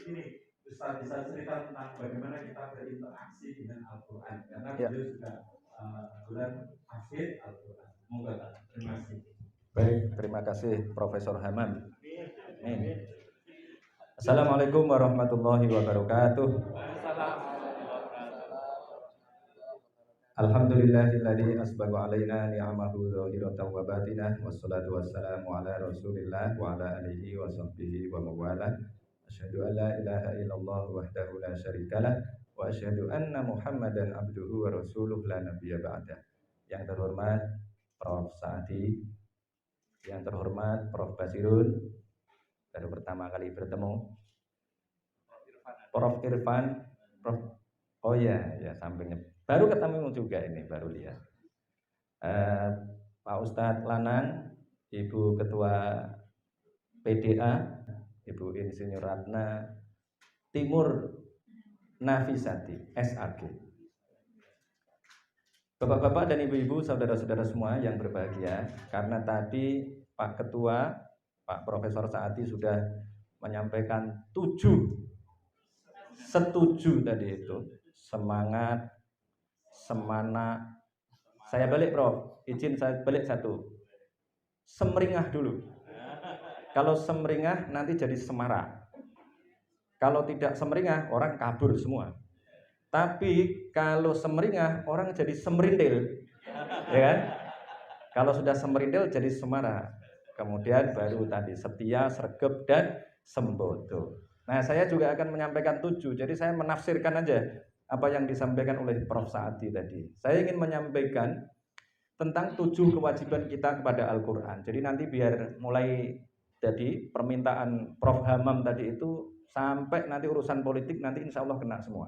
ini Ustaz bisa cerita tentang bagaimana kita berinteraksi dengan Al-Quran karena beliau juga kebetulan hafid Al-Quran. Moga terima kasih. Baik, terima kasih Profesor Hamam. Assalamualaikum warahmatullahi wabarakatuh. Alhamdulillahilladzi asbagha alaina ni'amahu zahiratan wa batinah wassalatu wassalamu ala Rasulillah wa ala alihi wa sahbihi wa mawalah. Asyhadu an la ilaha illallah wahdahu la syarikalah wa asyhadu anna Muhammadan abduhu wa rasuluh la nabiyya ba'dah. Yang terhormat Prof. Saadi, yang terhormat Prof. Basirun, baru pertama kali bertemu. Prof. Irfan, Prof. Oh ya, sampingnya. Baru ketemu juga ini, baru lihat. Pak Ustadz Lanang, Ibu Ketua PDA, Ibu Insinyur Ratna Timur Nafisati, SAG. Bapak-bapak dan ibu-ibu, saudara-saudara semua yang berbahagia, karena tadi Pak Ketua, Pak Profesor Saadi sudah menyampaikan 7 setuju tadi itu, semangat, semana. Saya balik Prof, izin saya balik satu. Semringah dulu. Kalau semringah nanti jadi semarak. Kalau tidak semringah orang kabur semua. Tapi kalau semringah orang jadi semerindil. Ya kan? Kalau sudah semerindil jadi semarak. Kemudian baru tadi setia, sregep dan sembodo. Nah, saya juga akan menyampaikan 7. Jadi saya menafsirkan aja apa yang disampaikan oleh Prof. Saadi tadi. Saya ingin menyampaikan tentang 7 kewajiban kita kepada Al-Quran. Jadi nanti biar mulai jadi permintaan Prof. Hamam tadi itu sampai nanti urusan politik nanti insya Allah kena semua.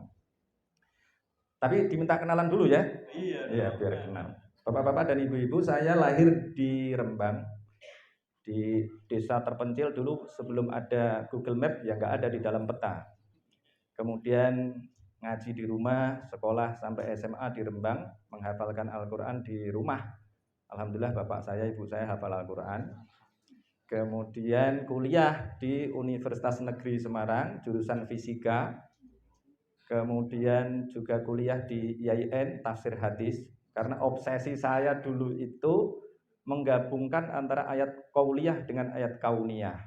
Tapi diminta kenalan dulu ya. Iya, biar kenal. Bapak-bapak dan ibu-ibu, saya lahir di Rembang, di desa terpencil dulu sebelum ada Google Map yang nggak ada di dalam peta. Kemudian ngaji di rumah, sekolah sampai SMA di Rembang, menghafalkan Al-Quran di rumah. Alhamdulillah bapak saya, ibu saya hafal Al-Quran. Kemudian kuliah di Universitas Negeri Semarang, jurusan fisika. Kemudian juga kuliah di IAIN, tafsir hadis. Karena obsesi saya dulu itu menggabungkan antara ayat qauliyah dengan ayat kauniyah.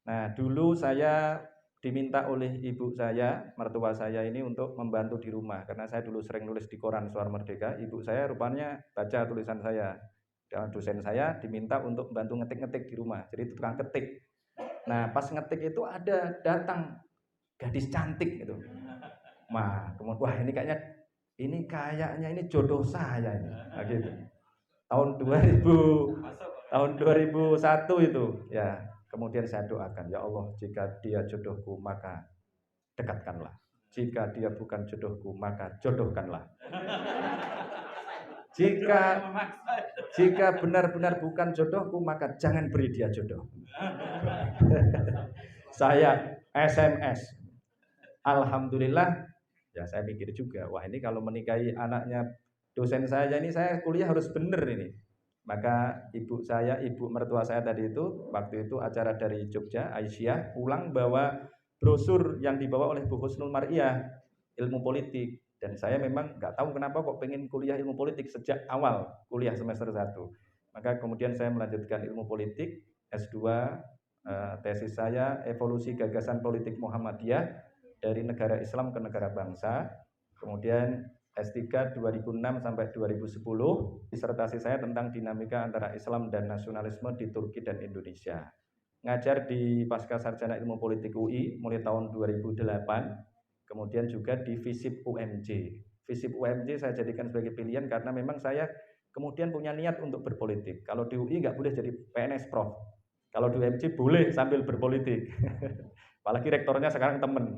Nah, dulu saya diminta oleh ibu saya, mertua saya ini untuk membantu di rumah karena saya dulu sering nulis di koran Suara Merdeka. Ibu saya rupanya baca tulisan saya. Dan dosen saya diminta untuk membantu ngetik-ngetik di rumah. Jadi tukang ketik. Nah, pas ngetik itu ada datang gadis cantik gitu. Nah, kemudian wah ini kayaknya ini jodoh saya ini. Nah, gitu. Tahun 2001 itu ya. Kemudian saya doakan, ya Allah, jika dia jodohku maka dekatkanlah. Jika dia bukan jodohku maka jodohkanlah. Jika benar-benar bukan jodohku maka jangan beri dia jodoh. Saya SMS. Alhamdulillah, ya saya pikir juga, wah ini kalau menikahi anaknya dosen saya ini saya kuliah harus bener ini. Maka ibu mertua saya tadi itu, waktu itu acara dari Jogja, Aisyah, pulang bawa brosur yang dibawa oleh Bu Husnul Mar'iyah, ilmu politik. Dan saya memang nggak tahu kenapa kok pengen kuliah ilmu politik sejak awal kuliah semester 1. Maka kemudian saya melanjutkan ilmu politik, S2, tesis saya, evolusi gagasan politik Muhammadiyah dari negara Islam ke negara bangsa. Kemudian S3 2006 sampai 2010, disertasi saya tentang dinamika antara Islam dan nasionalisme di Turki dan Indonesia. Ngajar di Pascasarjana Ilmu Politik UI mulai tahun 2008, kemudian juga di FISIP UMJ. FISIP UMJ saya jadikan sebagai pilihan karena memang saya kemudian punya niat untuk berpolitik. Kalau di UI nggak boleh jadi PNS Prof. Kalau di UMJ boleh sambil berpolitik. Apalagi rektornya sekarang temen,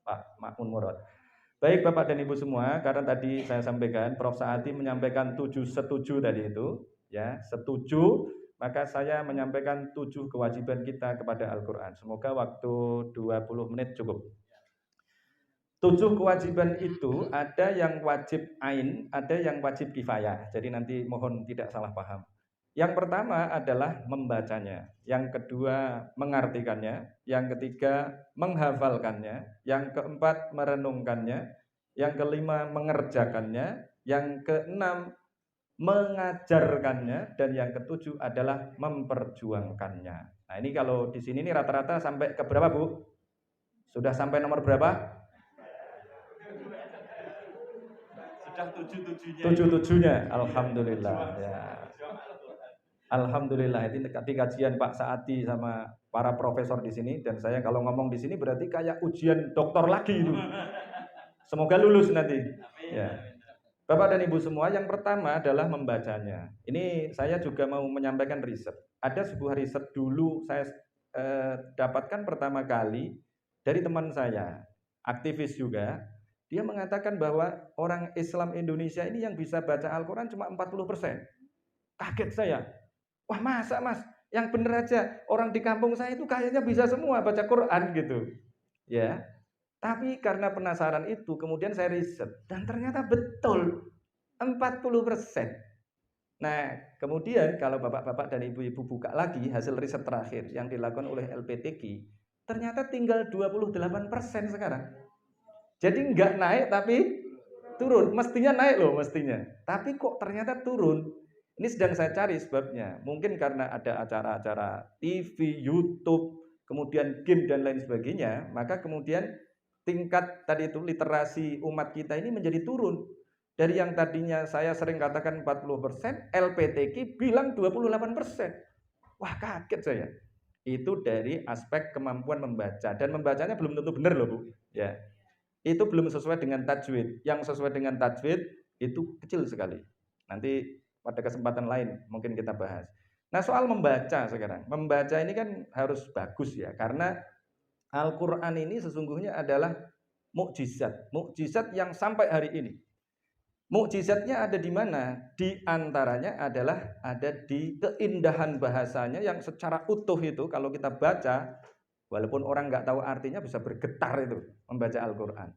Pak Makmun Murad. Baik Bapak dan Ibu semua, karena tadi saya sampaikan Prof. Saadi menyampaikan 7 setuju tadi itu, ya setuju, maka saya menyampaikan 7 kewajiban kita kepada Al-Quran. Semoga waktu 20 menit cukup. 7 kewajiban itu ada yang wajib ain, ada yang wajib kifayah. Jadi nanti mohon tidak salah paham. Yang pertama adalah membacanya, yang kedua mengartikannya, yang ketiga menghafalkannya, yang keempat merenungkannya, yang kelima mengerjakannya, yang keenam mengajarkannya, dan yang ketujuh adalah memperjuangkannya. Nah, ini kalau di sini ini rata-rata sampai ke berapa, Bu? Sudah sampai nomor berapa? Sudah tujuh-tujuhnya. Tujuh-tujuhnya. Alhamdulillah ya. Alhamdulillah, itu di kajian Pak Saati sama para profesor di sini, dan saya kalau ngomong di sini berarti kayak ujian doktor lagi itu. Semoga lulus nanti. Ya. Bapak dan Ibu semua, yang pertama adalah membacanya. Ini saya juga mau menyampaikan riset. Ada sebuah riset dulu saya dapatkan pertama kali dari teman saya, aktivis juga. Dia mengatakan bahwa orang Islam Indonesia ini yang bisa baca Al-Quran cuma 40%. Kaget saya. Wah, masa Mas? Yang bener aja, orang di kampung saya itu kayaknya bisa semua baca Quran gitu. Ya. Tapi karena penasaran itu, kemudian saya riset dan ternyata betul 40%. Nah, kemudian kalau Bapak-bapak dan Ibu-ibu buka lagi hasil riset terakhir yang dilakukan oleh LPTQ, ternyata tinggal 28% sekarang. Jadi nggak naik tapi turun. Mestinya naik loh, mestinya. Tapi kok ternyata turun. Ini sedang saya cari sebabnya. Mungkin karena ada acara-acara TV, YouTube, kemudian game dan lain sebagainya, maka kemudian tingkat tadi itu literasi umat kita ini menjadi turun. Dari yang tadinya saya sering katakan 40%, LPTQ bilang 28%. Wah, kaget saya. Itu dari aspek kemampuan membaca, dan membacanya belum tentu benar loh, Bu. Ya. Itu belum sesuai dengan tajwid. Yang sesuai dengan tajwid itu kecil sekali. Nanti pada kesempatan lain mungkin kita bahas. Nah, soal membaca sekarang. Membaca ini kan harus bagus ya, karena Al-Quran ini sesungguhnya adalah mukjizat. Mukjizat yang sampai hari ini. Mukjizatnya ada di mana? Di antaranya adalah ada di keindahan bahasanya yang secara utuh itu kalau kita baca, walaupun orang nggak tahu artinya bisa bergetar itu membaca Al-Quran.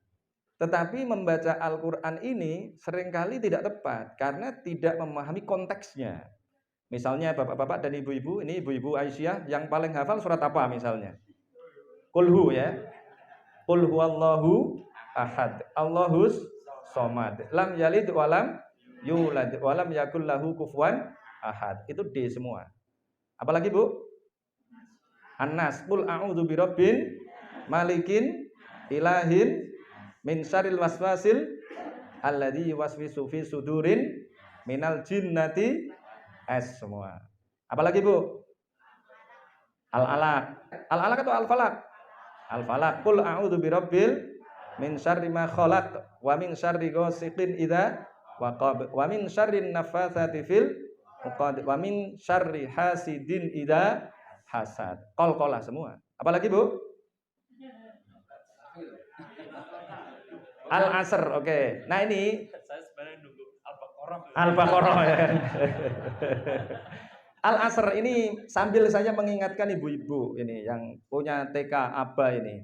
Tetapi membaca Al-Quran ini seringkali tidak tepat karena tidak memahami konteksnya. Misalnya bapak-bapak dan ibu-ibu, ini ibu-ibu Aisyah yang paling hafal surat apa misalnya? Qulhu ya. Qul huwallahu ahad. Allahus somad. Lam yalid walam yulad walam yakul lahu kufuwan ahad. Itu D semua. Apalagi Bu? An-Nas. Qul a'udzu birabbil malikin ilahin min syarril waswasil alladzi yuwaswisu fi sudurin minal jinnati semua. Apalagi Bu? Al-Alaq. Al-Alaq atau Al-Falaq? Al-Falaq. Qul a'udzu birabbil min syarri ma khalaq wa min syarri ghasiqin idza waqab wa min syarrin naffatsati fil uqad wa min syarri hasidin idza hasad. Qalqalah semua. Apalagi Bu? Al-Asr, oke. Nah ini Saya sebenarnya nunggu Al-Baqarah. Al-Baqarah ya. Al-Asr ini sambil saya mengingatkan ibu-ibu ini yang punya TK ABA ini.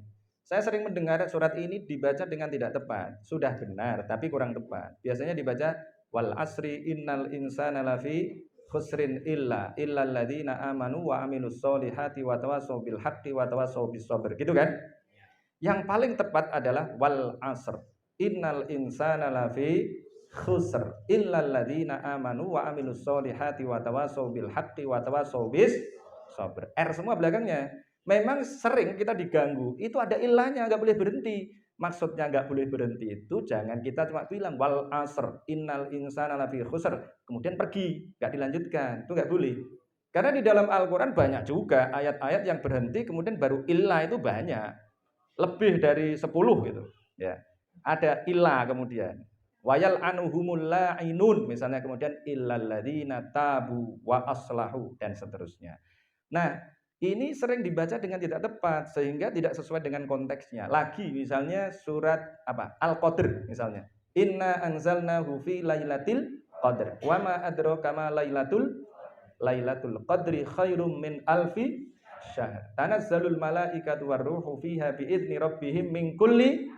Saya sering mendengar surat ini dibaca dengan tidak tepat. Sudah benar tapi kurang tepat. Biasanya dibaca wal asri innal insana lafi khusrin illal ladzina amanu wa amilus solihati wa tawassaw bil haqqi wa tawassaw bis sabr. Gitu kan? Yang paling tepat adalah wal asr. Innal insana lafi khusr illal ladzina amanu wa amilus solihati wa tawassaw bil haqqi wa tawassaw bis sabr. R semua belakangnya. Memang sering kita diganggu. Itu ada ilahnya, nggak boleh berhenti. Maksudnya nggak boleh berhenti itu jangan kita cuma bilang wal asr innal insana lafi khusr kemudian pergi, nggak dilanjutkan. Itu nggak boleh. Karena di dalam Al-Qur'an banyak juga ayat-ayat yang berhenti kemudian baru ilah, itu banyak. Lebih dari 10 gitu, ya. Ada ilah kemudian. Wayal anuhumul la'inun misalnya, kemudian illal ladzina tabu wa aslahu dan seterusnya. Nah, ini sering dibaca dengan tidak tepat sehingga tidak sesuai dengan konteksnya. Lagi misalnya surat apa? Al-Qadr misalnya. Inna anzalnahu fi lailatul qadr. Wa ma adraka ma lailatul qadri khairum min alfi syahr. Tanazzalul malaikatu warruhu fiha biidzni rabbihim min kulli.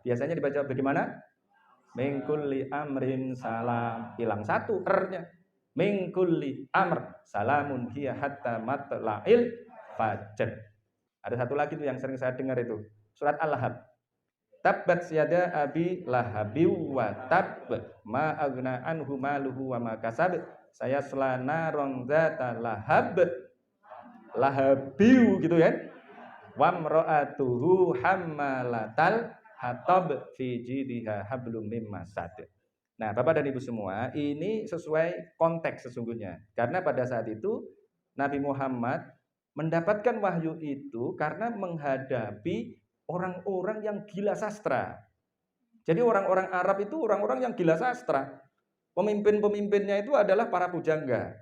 Biasanya dibaca bagaimana? Min kulli amrin salam. Hilang satu R-nya. min kulli amr salamun hiya hatta matla'il fajr. Ada satu lagi tuh yang sering saya dengar itu, surat Al-Lahab. Tabbat yada abi lahabi wa tab ma aghna anhu maluhu wa ma kasab sayasla naron dzata lahabiu gitu kan. Wa mra'atuhu hammalatal hatab fi jidha hablum mim masad. Nah, Bapak dan Ibu semua, ini sesuai konteks sesungguhnya. Karena pada saat itu Nabi Muhammad mendapatkan wahyu itu karena menghadapi orang-orang yang gila sastra. Jadi orang-orang Arab itu orang-orang yang gila sastra. Pemimpin-pemimpinnya itu adalah para pujangga.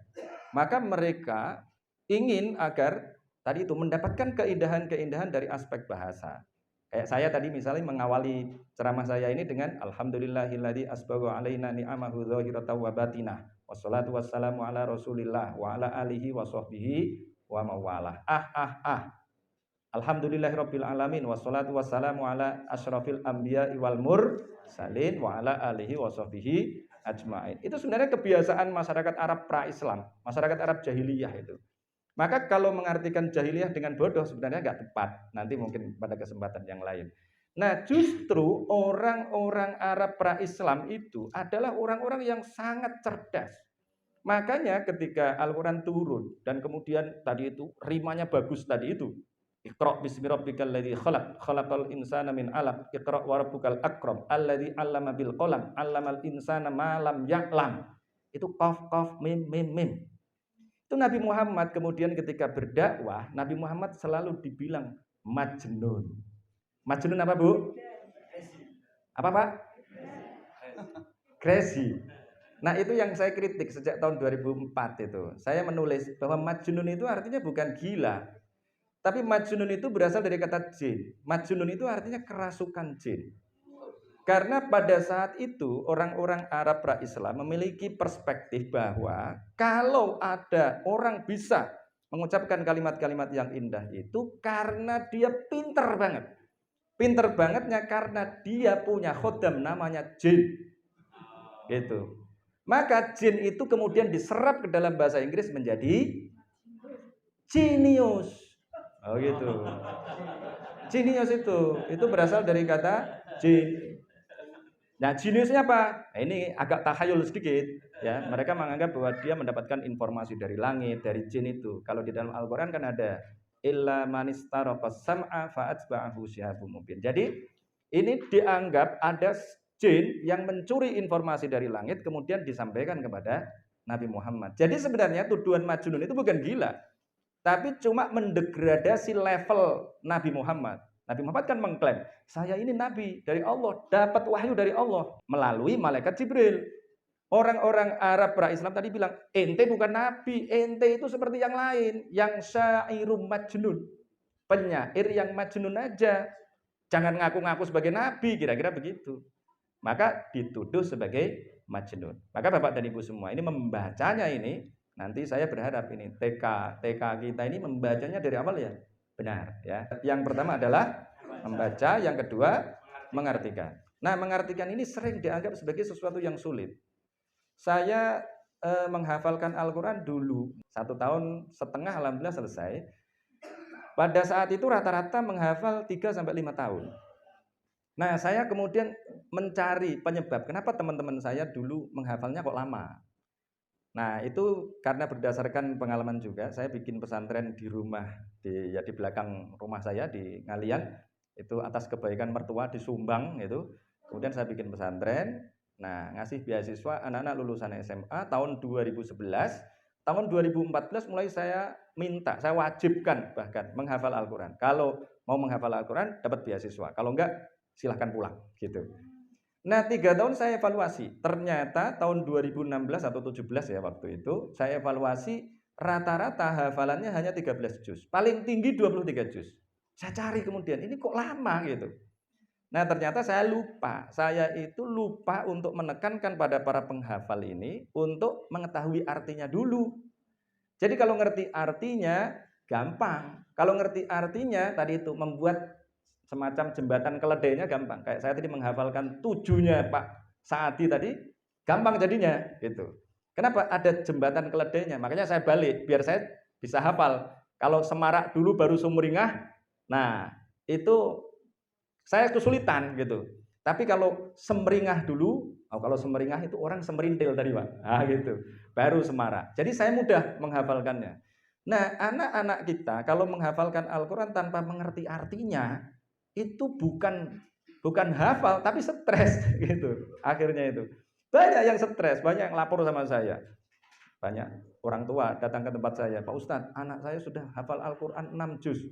Maka mereka ingin agar tadi itu mendapatkan keindahan-keindahan dari aspek bahasa. Kayak saya tadi misalnya mengawali ceramah saya ini dengan alhamdulillahilladzi asbagha alaina ni'amahu dzahiratan wa batinah. Wassalatu wassalamu ala Rasulillah wa ala alihi wa sahbihi wa mawalah. Alhamdulillahirabbil alamin wassalatu wassalamu ala asyrafil anbiya'i wal mursalin wa ala alihi wa sahbihi ajmain. Itu sebenarnya kebiasaan masyarakat Arab pra-Islam, masyarakat Arab jahiliyah itu. Maka kalau mengartikan jahiliyah dengan bodoh sebenarnya nggak tepat. Nanti mungkin pada kesempatan yang lain. Nah, justru orang-orang Arab pra-Islam itu adalah orang-orang yang sangat cerdas. Makanya ketika Al-Quran turun dan kemudian tadi itu rimanya bagus tadi itu. Iqra bismi rabbikal ladzi khalaq, khalaqal insana min 'alaq, iqra wa rabbukal akram, alladzi 'allama bil qalam, 'allamal insana ma lam ya'lam. Itu qaf qaf mim mim mim. Itu Nabi Muhammad kemudian ketika berdakwah, Nabi Muhammad selalu dibilang majnun. Majnun apa, Bu? Apa, Pak? Crazy. Nah, itu yang saya kritik sejak tahun 2004 itu. Saya menulis bahwa majnun itu artinya bukan gila. Tapi majnun itu berasal dari kata jin. Majnun itu artinya kerasukan jin. Karena pada saat itu orang-orang Arab pra-Islam memiliki perspektif bahwa kalau ada orang bisa mengucapkan kalimat-kalimat yang indah itu karena dia pinter banget. Pinter bangetnya karena dia punya khodam namanya jin. Gitu. Maka jin itu kemudian diserap ke dalam bahasa Inggris menjadi genius. Oh gitu. Genius itu berasal dari kata jin. Nah, geniusnya apa? Nah, ini agak takhayul sedikit ya. Mereka menganggap bahwa dia mendapatkan informasi dari langit, dari jin itu. Kalau di dalam Al-Qur'an kan ada illa manistaraqa sam'a fa'atba'ahu syihabun mubin. Jadi, ini dianggap ada jin yang mencuri informasi dari langit kemudian disampaikan kepada Nabi Muhammad. Jadi sebenarnya tuduhan majnun itu bukan gila, tapi cuma mendegradasi level Nabi Muhammad. Nabi Muhammad kan mengklaim, saya ini Nabi dari Allah, dapat wahyu dari Allah melalui malaikat Jibril. Orang-orang Arab pra-Islam tadi bilang, ente bukan Nabi, ente itu seperti yang lain, yang syairum majnun, penyair yang majnun aja. Jangan ngaku-ngaku sebagai Nabi, kira-kira begitu. Maka dituduh sebagai majnun. Maka Bapak dan Ibu semua ini membacanya ini, nanti saya berharap ini TK kita ini membacanya dari awal ya benar ya. Yang pertama adalah membaca, yang kedua mengartikan. Nah, mengartikan ini sering dianggap sebagai sesuatu yang sulit. Saya menghafalkan Al-Quran dulu 1,5 tahun alhamdulillah selesai. Pada saat itu rata-rata menghafal 3-5 tahun. Nah, saya kemudian mencari penyebab kenapa teman-teman saya dulu menghafalnya kok lama. Nah, itu karena berdasarkan pengalaman juga, saya bikin pesantren di rumah, di belakang rumah saya di Ngalian, itu atas kebaikan mertua disumbang itu. Kemudian saya bikin pesantren, nah ngasih beasiswa anak-anak lulusan SMA tahun 2011, tahun 2014 mulai saya minta, saya wajibkan bahkan menghafal Al-Quran. Kalau mau menghafal Al-Quran dapat beasiswa, kalau enggak silahkan pulang gitu. Nah, 3 tahun saya evaluasi. Ternyata tahun 2016 atau 17 ya waktu itu, saya evaluasi rata-rata hafalannya hanya 13 juz. Paling tinggi 23 juz. Saya cari kemudian, ini kok lama gitu. Nah, ternyata saya lupa. Saya itu lupa untuk menekankan pada para penghafal ini untuk mengetahui artinya dulu. Jadi kalau ngerti artinya gampang. Kalau ngerti artinya tadi itu membuat semacam jembatan keledainya gampang. Kayak saya tadi menghafalkan 7-nya Pak Saadi tadi, gampang jadinya gitu. Kenapa? Ada jembatan keledainya. Makanya saya balik biar saya bisa hafal. Kalau Semarak dulu baru Sumringah, nah itu saya kesulitan gitu. Tapi kalau Semringah dulu, kalau Semringah itu orang semerintil tadi Pak. Nah gitu. Baru Semarak. Jadi saya mudah menghafalkannya. Nah, anak-anak kita kalau menghafalkan Al-Qur'an tanpa mengerti artinya, itu bukan hafal tapi stres gitu. Akhirnya itu. Banyak yang stres, banyak yang lapor sama saya. Banyak orang tua datang ke tempat saya, Pak Ustadz, anak saya sudah hafal Al-Quran 6 juz.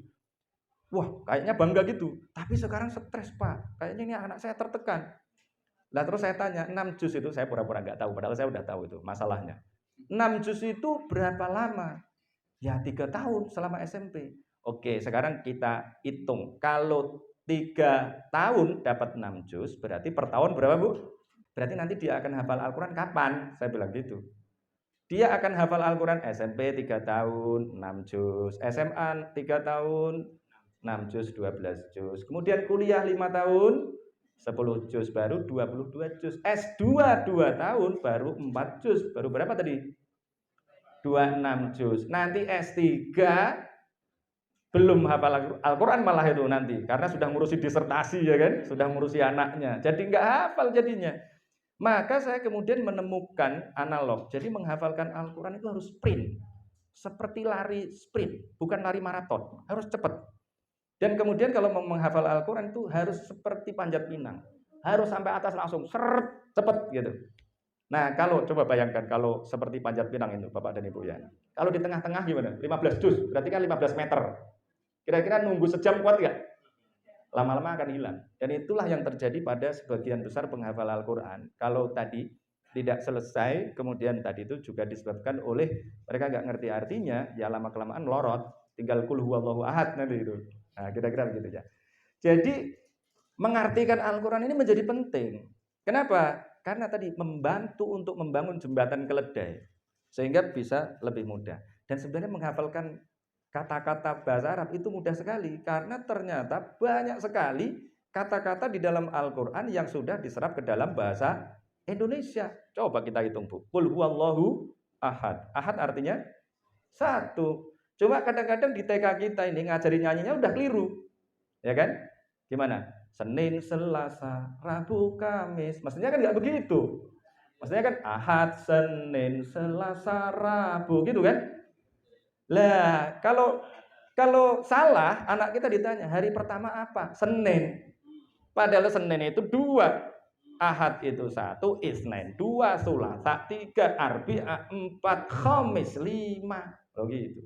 Wah, kayaknya bangga gitu. Tapi sekarang stres, Pak. Kayaknya ini anak saya tertekan. Lah terus saya tanya, 6 juz itu saya pura-pura nggak tahu, padahal saya udah tahu itu masalahnya. 6 juz itu berapa lama? Ya 3 tahun selama SMP. Oke, sekarang kita hitung. Kalau 3 tahun dapat 6 juz, berarti per tahun berapa, Bu? Berarti nanti dia akan hafal Al-Quran kapan? Saya bilang gitu. Dia akan hafal Al-Quran SMP 3 tahun, 6 juz. SMA 3 tahun, 6 juz, 12 juz. Kemudian kuliah 5 tahun, 10 juz, baru 22 juz. S2 2 tahun, baru 4 juz. Baru berapa tadi? 26 juz. Nanti S3 belum hafal Al-Quran malah itu nanti. Karena sudah ngurusi disertasi ya kan, sudah ngurusi anaknya. Jadi nggak hafal jadinya. Maka saya kemudian menemukan analog. Jadi menghafalkan Al-Quran itu harus sprint. Seperti lari sprint, bukan lari maraton. Harus cepat. Dan kemudian kalau mau menghafal Al-Quran itu harus seperti panjat pinang. Harus sampai atas langsung, seret, cepat gitu. Nah kalau coba bayangkan kalau seperti panjat pinang itu Bapak dan Ibu ya. Kalau di tengah-tengah gimana? 15 juz, berarti kan 15 meter. Kira-kira nunggu sejam kuat nggak? Lama-lama akan hilang. Dan itulah yang terjadi pada sebagian besar penghafal Al-Quran. Kalau tadi tidak selesai, kemudian tadi itu juga disebabkan oleh mereka nggak ngerti artinya, ya lama-kelamaan melorot, tinggal qul huwallahu ahad nanti itu. Nah, kira-kira begitu ya. Jadi mengartikan Al-Quran ini menjadi penting. Kenapa? Karena tadi membantu untuk membangun jembatan keledai sehingga bisa lebih mudah. Dan sebenarnya menghafalkan kata-kata bahasa Arab itu mudah sekali karena ternyata banyak sekali kata-kata di dalam Al-Quran yang sudah diserap ke dalam bahasa Indonesia. Coba kita hitung, Bu. Qul huwallahu ahad. Ahad artinya satu. Coba kadang-kadang di TK kita ini ngajari nyanyinya udah keliru. Ya kan? Gimana? Senin, Selasa, Rabu, Kamis. Maksudnya kan nggak begitu. Maksudnya kan Ahad, Senin, Selasa, Rabu gitu kan? Lah, kalau salah, anak kita ditanya, hari pertama apa? Senin. Padahal Senin itu 2. Ahad itu 1, Isnin 2, Sulasa 3, Arbi'a 4, Khamis 5. Oh gitu.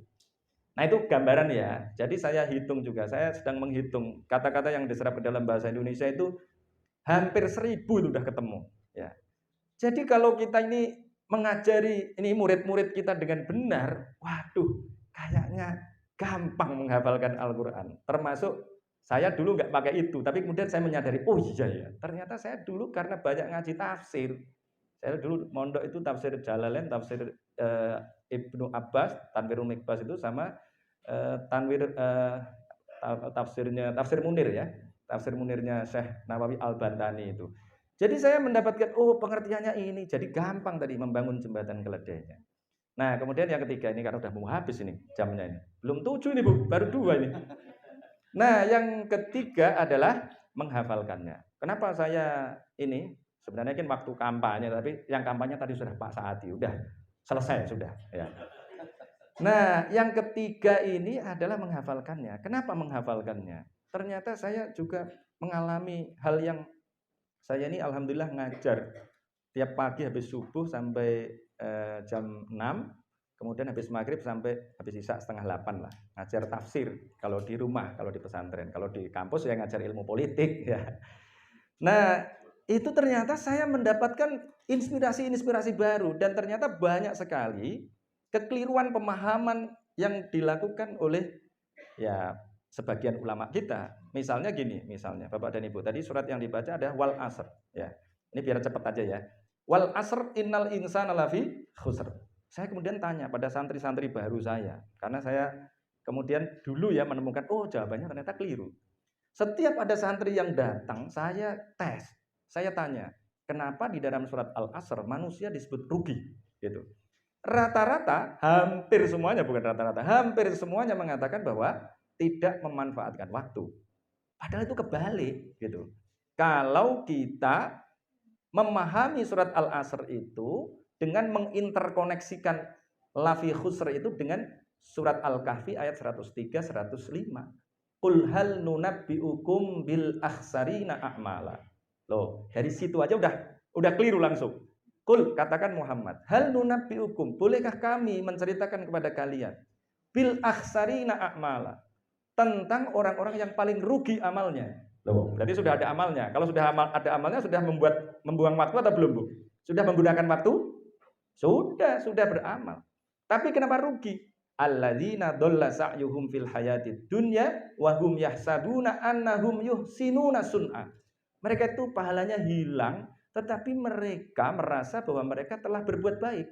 Nah itu gambaran ya. Jadi saya hitung juga. Saya sedang menghitung kata-kata yang diserap ke dalam bahasa Indonesia itu hampir 1000 itu udah ketemu. Ya. Jadi kalau kita ini mengajari ini murid-murid kita dengan benar, waduh, kayaknya gampang menghafalkan Al-Quran. Termasuk saya dulu nggak pakai itu, tapi kemudian saya menyadari, oh iya ya, ternyata saya dulu karena banyak ngaji tafsir. Saya dulu mondok itu tafsir Jalalain, tafsir Ibnu Abbas, Tanwirul Mikbas itu sama tafsir Munir ya. Tafsir Munirnya Syekh Nawawi Al-Bantani itu. Jadi saya mendapatkan, oh pengertiannya ini, jadi gampang tadi membangun jembatan keledainya. Nah kemudian yang ketiga ini karena udah mau habis ini jamnya ini. Belum 7 ini Bu, baru 2 ini. Nah yang ketiga adalah menghafalkannya. Kenapa saya ini, sebenarnya kan waktu kampanye, tapi yang kampanye tadi sudah Pak Saadi, udah selesai sudah. Ya. Nah yang ketiga ini adalah menghafalkannya. Kenapa menghafalkannya? Ternyata saya juga mengalami hal yang saya ini alhamdulillah ngajar tiap pagi habis subuh sampai jam 6, kemudian habis maghrib sampai habis isya setengah 8 lah. Ngajar tafsir kalau di rumah, kalau di pesantren. Kalau di kampus ya ngajar ilmu politik ya. Nah itu ternyata saya mendapatkan inspirasi-inspirasi baru dan ternyata banyak sekali kekeliruan pemahaman yang dilakukan oleh ya sebagian ulama kita. Misalnya gini, misalnya Bapak dan Ibu, tadi surat yang dibaca ada wal asr ya. Ini biar cepat aja ya. Wal asr innal insana lafi khusr. Saya kemudian tanya pada santri-santri baru saya, karena saya kemudian dulu ya menemukan oh jawabannya ternyata keliru. Setiap ada santri yang datang, saya tes. Saya tanya, kenapa di dalam surat Al-Asr manusia disebut rugi? gitu. Rata-rata, hampir semuanya, bukan rata-rata, hampir semuanya mengatakan bahwa tidak memanfaatkan waktu. Padahal itu kebalik gitu. Kalau kita memahami surat Al-Asr itu dengan menginterkoneksikan lafi khusr itu dengan surat Al-Kahfi ayat 103 105. Qul hal nunabbiukum bil akhsarina a'mala. Loh, dari situ aja udah keliru langsung. Qul, katakan Muhammad, hal nunabbiukum, bolehkah kami menceritakan kepada kalian bil akhsarina a'mala, tentang orang-orang yang paling rugi amalnya. Loh, berarti sudah ada amalnya. Kalau sudah ada amalnya, sudah membuang waktu atau belum, Bu? Sudah menggunakan waktu? Sudah beramal. Tapi kenapa rugi? Alladzina dhalla sa'yuhum fil hayatid dunya wa hum yahsabuna annahum yuhsinuna sun'a. Mereka itu pahalanya hilang, tetapi mereka merasa bahwa mereka telah berbuat baik.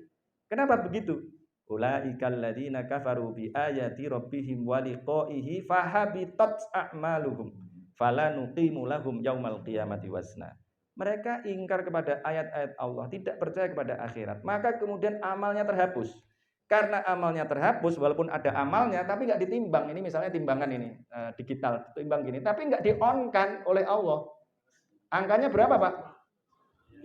Kenapa begitu? Ulaikal ladzina kafaru bi ayati rabbihim wa liqa'ihi fahabitat a'maluhum fala nuqimu lahum yaumal qiyamati wazna. Mereka ingkar kepada ayat-ayat Allah, tidak percaya kepada akhirat, maka kemudian amalnya terhapus. Karena amalnya terhapus, walaupun ada amalnya tapi nggak ditimbang. Ini misalnya timbangan ini digital, timbang gini, tapi nggak di-on-kan oleh Allah. Angkanya berapa, Pak?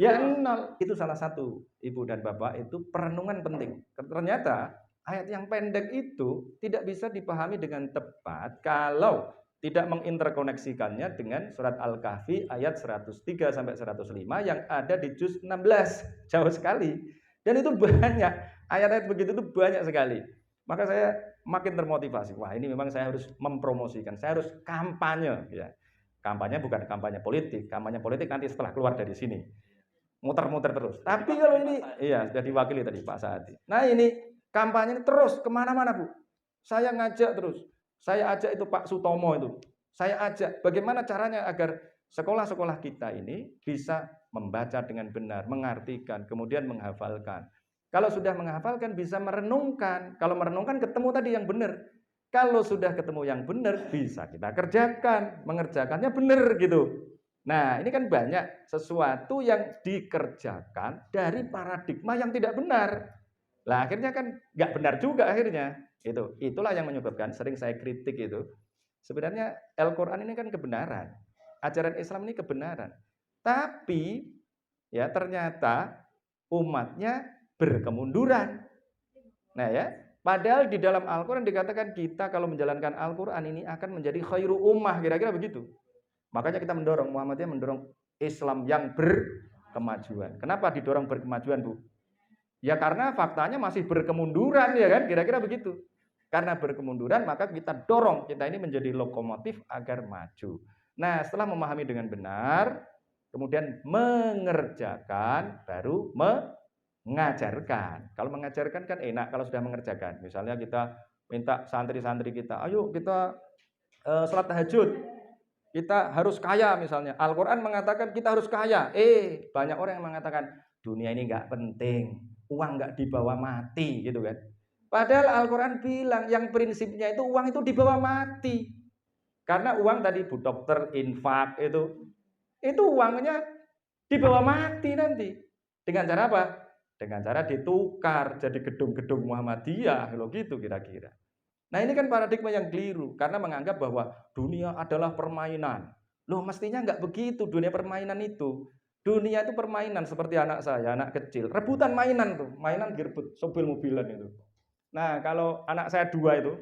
Ya 0. Itu salah satu, Ibu dan Bapak, itu perenungan penting. Ternyata ayat yang pendek itu tidak bisa dipahami dengan tepat kalau tidak menginterkoneksikannya dengan surat Al-Kahfi ayat 103 sampai 105 yang ada di juz 16. Jauh sekali. Dan itu banyak. Ayat-ayat begitu itu banyak sekali. Maka saya makin termotivasi. Wah, ini memang saya harus mempromosikan. Saya harus kampanye, ya. Kampanye bukan kampanye politik. Kampanye politik nanti setelah keluar dari sini. Muter-muter terus. Tapi kalau ini, iya, sudah diwakili tadi Pak Saadi. Nah, ini kampanye terus kemana-mana, Bu. Saya ngajak terus. Saya ajak itu Pak Sutomo itu. Saya ajak bagaimana caranya agar sekolah-sekolah kita ini bisa membaca dengan benar, mengartikan, kemudian menghafalkan. Kalau sudah menghafalkan bisa merenungkan. Kalau merenungkan ketemu tadi yang benar. Kalau sudah ketemu yang benar bisa kita kerjakan, mengerjakannya benar gitu. Nah, ini kan banyak sesuatu yang dikerjakan dari paradigma yang tidak benar. Lah akhirnya kan nggak benar juga akhirnya. Itulah yang menyebabkan sering saya kritik itu. Sebenarnya Al-Qur'an ini kan kebenaran. Ajaran Islam ini kebenaran. Tapi ya ternyata umatnya berkemunduran. Nah ya, padahal di dalam Al-Qur'an dikatakan kita kalau menjalankan Al-Qur'an ini akan menjadi khairu ummah, kira-kira begitu. Makanya kita mendorong, Muhammadiyah mendorong Islam yang berkemajuan. Kenapa didorong berkemajuan, Bu? Ya karena faktanya masih berkemunduran, ya kan? Kira-kira begitu. Karena berkemunduran, maka kita dorong kita ini menjadi lokomotif agar maju. Nah, setelah memahami dengan benar, kemudian mengerjakan, baru mengajarkan. Kalau mengajarkan kan enak kalau sudah mengerjakan. Misalnya kita minta santri-santri kita, ayo kita sholat tahajud. Kita harus kaya misalnya. Al-Quran mengatakan kita harus kaya. Banyak orang yang mengatakan dunia ini nggak penting, uang nggak dibawa mati, gitu kan. Padahal Al-Quran bilang yang prinsipnya itu uang itu dibawa mati. Karena uang tadi Bu Dokter infak itu uangnya dibawa mati nanti. Dengan cara apa? Dengan cara ditukar jadi gedung-gedung Muhammadiyah, loh gitu kira-kira. Nah ini kan paradigma yang keliru karena menganggap bahwa dunia adalah permainan. Loh mestinya nggak begitu dunia permainan itu. Dunia itu permainan seperti anak saya, anak kecil. Rebutan mainan tuh, mainan direbut, mobil-mobilan itu. Nah kalau anak saya 2 itu,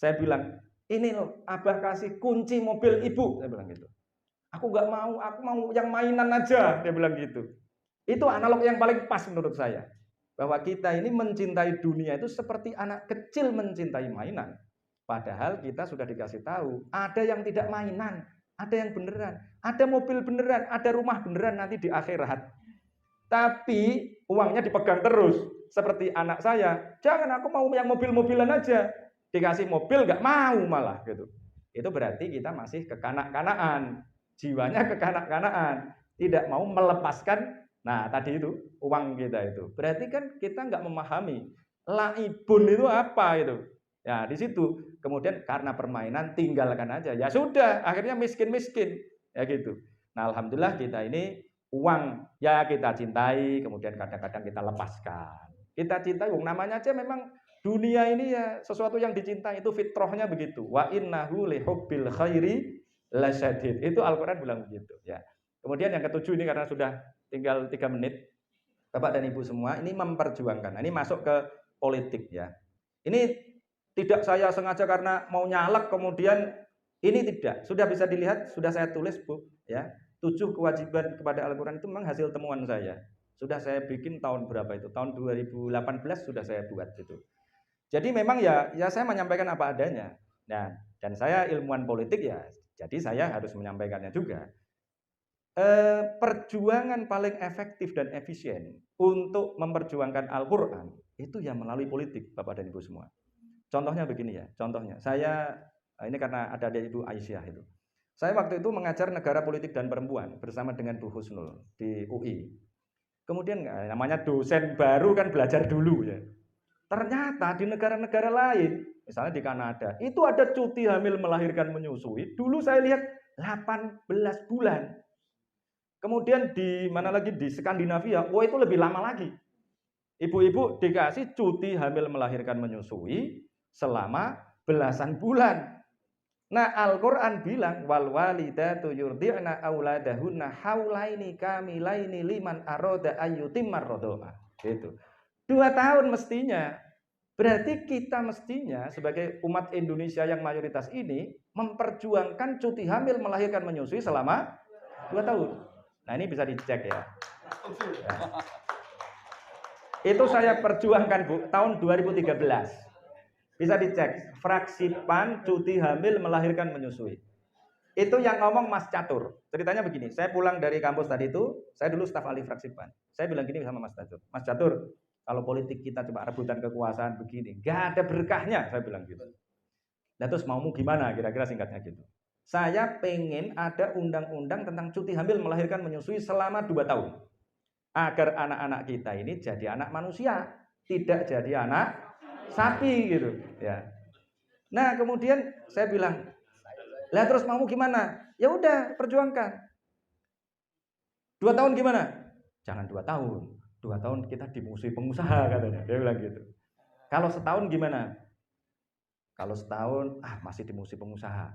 saya bilang, ini loh abah kasih kunci mobil ibu. Saya bilang gitu. Aku nggak mau, aku mau yang mainan aja. Dia bilang gitu. Itu analog yang paling pas menurut saya. Bahwa kita ini mencintai dunia itu seperti anak kecil mencintai mainan. Padahal kita sudah dikasih tahu, ada yang tidak mainan, ada yang beneran, ada mobil beneran, ada rumah beneran nanti di akhirat. Tapi uangnya dipegang terus, seperti anak saya. Jangan, aku mau yang mobil-mobilan aja. Dikasih mobil nggak mau malah gitu. Itu berarti kita masih kekanak-kanaan, jiwanya kekanak-kanaan, tidak mau melepaskan. Nah tadi itu uang kita itu berarti kan kita nggak memahami laibun itu apa itu. Ya di situ kemudian karena permainan tinggalkan aja. Ya sudah akhirnya miskin-miskin ya gitu. Nah alhamdulillah kita ini uang ya kita cintai kemudian kadang-kadang kita lepaskan. Kita cintai, namanya aja memang dunia ini ya sesuatu yang dicintai, itu fitrahnya begitu. Wa innahu lihubbil khairi lasyadid. Itu Al-Qur'an bilang begitu ya. Kemudian yang ketujuh ini karena sudah tinggal 3 menit. Bapak dan Ibu semua ini memperjuangkan. Ini masuk ke politik ya. Ini tidak saya sengaja karena mau nyalek kemudian ini tidak. Sudah bisa dilihat, sudah saya tulis Bu ya. 7 kewajiban kepada Al-Qur'an itu memang hasil temuan saya. Sudah saya bikin tahun berapa itu? Tahun 2018 sudah saya buat itu. Jadi memang ya saya menyampaikan apa adanya. Nah, dan saya ilmuwan politik ya, jadi saya harus menyampaikannya juga. Perjuangan paling efektif dan efisien untuk memperjuangkan Al-Qur'an itu ya melalui politik, Bapak dan Ibu semua. Contohnya begini ya, contohnya saya ini karena ada Ibu Aisyah itu. Saya waktu itu mengajar negara politik dan perempuan bersama dengan Bu Husnul di UI. Kemudian namanya dosen baru kan belajar dulu ya. Ternyata di negara-negara lain, misalnya di Kanada, itu ada cuti hamil melahirkan menyusui. Dulu saya lihat 18 bulan. Kemudian di mana lagi di Skandinavia, itu lebih lama lagi. Ibu-ibu dikasih cuti hamil melahirkan menyusui selama belasan bulan. Nah, Al-Qur'an bilang wal walidatu yurdi'na auladahunna haulaini kamilaini liman arada ayyutimmar radha'ah. Gitu. 2 tahun mestinya. Berarti kita mestinya sebagai umat Indonesia yang mayoritas ini memperjuangkan cuti hamil melahirkan menyusui selama 2 tahun. Nah, ini bisa dicek ya. Itu saya perjuangkan Bu tahun 2013. Bisa dicek, fraksi PAN cuti hamil melahirkan menyusui. Itu yang ngomong Mas Catur. Ceritanya begini, saya pulang dari kampus tadi itu, saya dulu staf ahli fraksi PAN. Saya bilang gini sama Mas Catur, Mas Catur, kalau politik kita cuma rebutan kekuasaan begini, gak ada berkahnya, saya bilang gitu. Nah terus maumu gimana, kira-kira singkatnya gitu. Saya pengen ada undang-undang tentang cuti hamil melahirkan menyusui selama 2 tahun. Agar anak-anak kita ini jadi anak manusia, tidak jadi anak sapi gitu ya. Nah kemudian saya bilang, lah terus maumu gimana? Ya udah perjuangkan. 2 tahun gimana? Jangan 2 tahun. 2 tahun kita dimusuhi pengusaha katanya. Dia bilang gitu. Kalau setahun gimana? Kalau setahun masih dimusuhi pengusaha.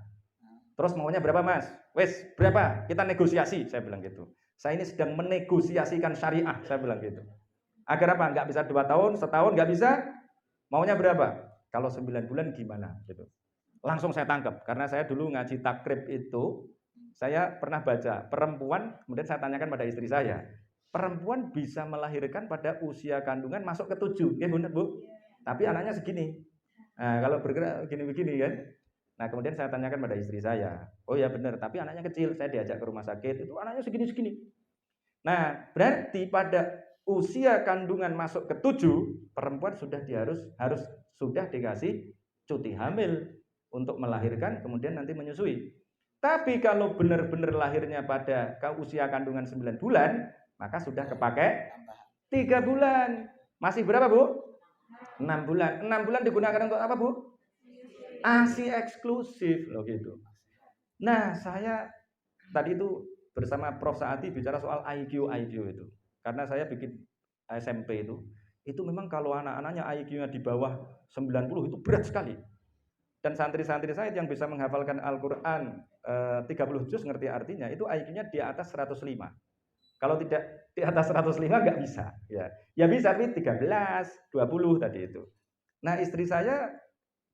Terus maunya berapa Mas? Wes berapa? Kita negosiasi. Saya bilang gitu. Saya ini sedang menegosiasikan syariah. Saya bilang gitu. Agar apa? Nggak bisa 2 tahun, setahun nggak bisa. Maunya berapa? Kalau 9 bulan gimana? Gitu. Langsung saya tangkap. Karena saya dulu ngaji takrib itu, saya pernah baca perempuan, kemudian saya tanyakan pada istri saya, perempuan bisa melahirkan pada usia kandungan masuk ke 7. Ya benar Bu? Tapi anaknya segini. Nah, kalau bergerak begini-begini kan. Nah, kemudian saya tanyakan pada istri saya, oh ya benar, tapi anaknya kecil. Saya diajak ke rumah sakit, itu anaknya segini-segini. Nah, berarti pada usia kandungan masuk ke 7, perempuan sudah harus sudah dikasih cuti hamil untuk melahirkan, kemudian nanti menyusui. Tapi kalau benar-benar lahirnya pada usia kandungan 9 bulan, maka sudah kepake 3 bulan. Masih berapa Bu? 6 bulan. 6 bulan digunakan untuk apa Bu? ASI eksklusif loh gitu. Nah, saya tadi itu bersama Prof. Saati bicara soal IQ itu. Karena saya bikin SMP itu memang kalau anak-anaknya IQ-nya di bawah 90 itu berat sekali. Dan santri-santri saya yang bisa menghafalkan Al-Qur'an 30 juz ngerti artinya, itu IQ-nya di atas 105. Kalau tidak di atas 105 nggak bisa. Ya bisa tapi 13, 20 tadi itu. Nah, istri saya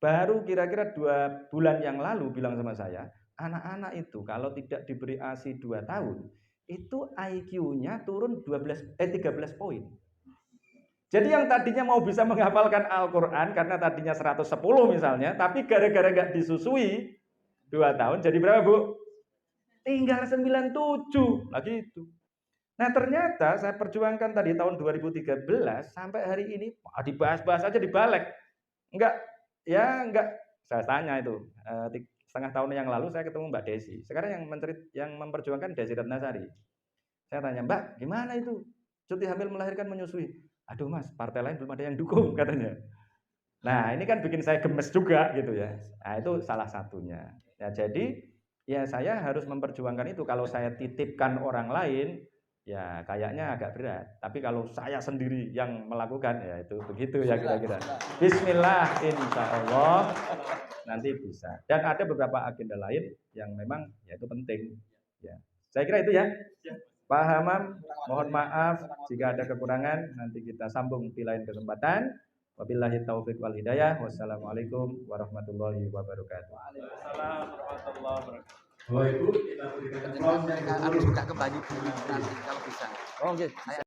baru kira-kira 2 bulan yang lalu bilang sama saya, anak-anak itu kalau tidak diberi ASI 2 tahun, itu IQ-nya turun 13 poin. Jadi yang tadinya mau bisa menghafalkan Al-Qur'an karena tadinya 110 misalnya, tapi gara-gara nggak disusui 2 tahun, jadi berapa Bu? Tinggal 97 lagi itu. Nah ternyata saya perjuangkan tadi tahun 2013 sampai hari ini dibahas-bahas aja dibalik. Enggak, saya tanya itu setengah tahun yang lalu saya ketemu Mbak Desi. Sekarang yang memperjuangkan Desi Ratnasari. Saya tanya, Mbak, gimana itu? Cuti hamil melahirkan menyusui. Aduh Mas, partai lain belum ada yang dukung katanya. Nah ini kan bikin saya gemes juga gitu ya. Nah itu salah satunya. Ya jadi ya saya harus memperjuangkan itu. Kalau saya titipkan orang lain, ya kayaknya agak berat. Tapi kalau saya sendiri yang melakukan, ya itu begitu ya kira-kira. Bismillah, insya Allah nanti bisa. Dan ada beberapa agenda lain yang memang ya itu penting. Ya, saya kira itu ya. Pak Hamam, mohon maaf jika ada kekurangan. Nanti kita sambung di lain kesempatan. Wabillahi taufiq wal hidayah. Wassalamualaikum warahmatullahi wabarakatuh. Waalaikumsalam warahmatullahi wabarakatuh. Bapak Ibu, kita berikan Harus buka kembali dulu nanti kalau bisa. Oh, okay.